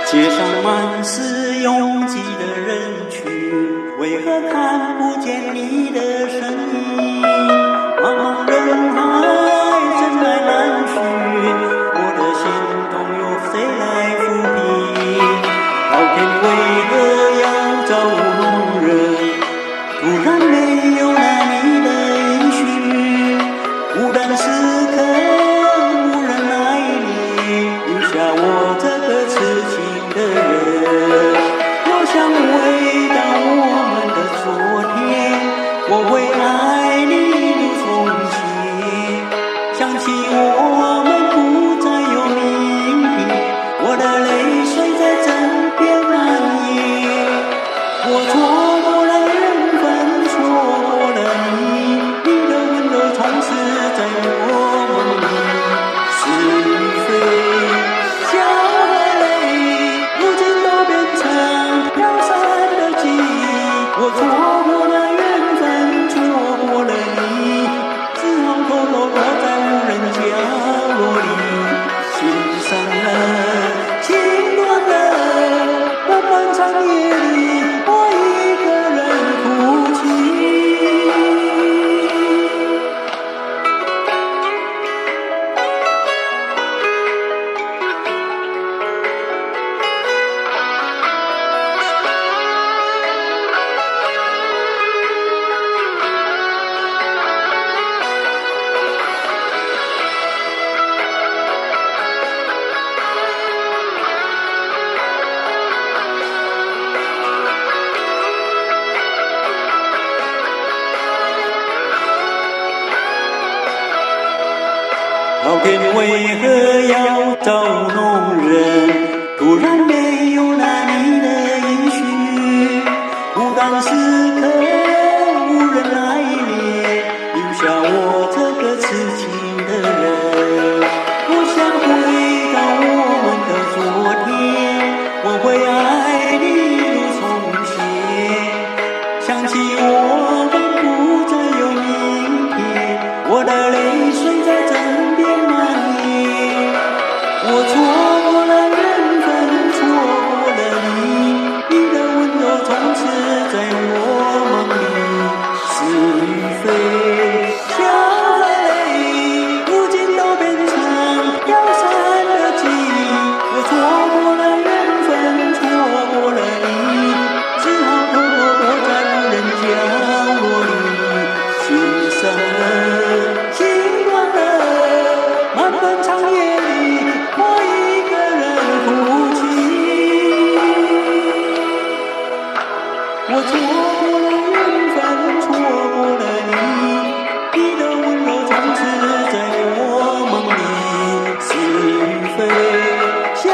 街上满是拥挤的人群，为何看不见你的身影？茫茫人海，人来难寻，我的心动有谁来抚平？老天为何要造弄人？突然没有了你的音讯，孤单时刻无人来理，留下我这个痴情的人。我想回到我们的昨天，我会爱你如从前。想起我们不再有明天，我的泪水在枕边蔓延。我错过了缘分，错过了你，你的温柔从此在我梦里。是与非，笑和泪，如今都变成飘散的记忆。我错过了缘分，错过了你，只好偷偷躲在无人角落里。心伤了，情断了，漫漫长夜里，我一个人哭泣。老天为何要造弄人？突然没有了你的音讯，孤单时刻无人来怜，留下我这个痴情的人。我想回到我们的昨天，我会爱你如从前。想起我们不再有明天，我的泪水在枕边蔓延。我错过了缘分，错过了你，你的温柔从此在我梦里。是与非，笑和泪，如今都变成飘散的记忆。我错过了缘分，错过了你，只好偷偷躲在无人角落里。心伤了，情断了，漫漫长夜里，我一个人哭泣。我错过了缘分，错过了你，你的温柔从此在我梦里。是与非，笑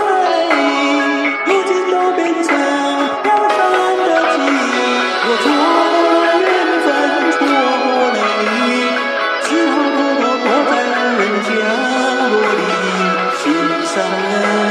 和泪，如今都变成飘散的记忆。我错过了缘分，错过了你，只好偷偷躲在无人角落里。心伤了。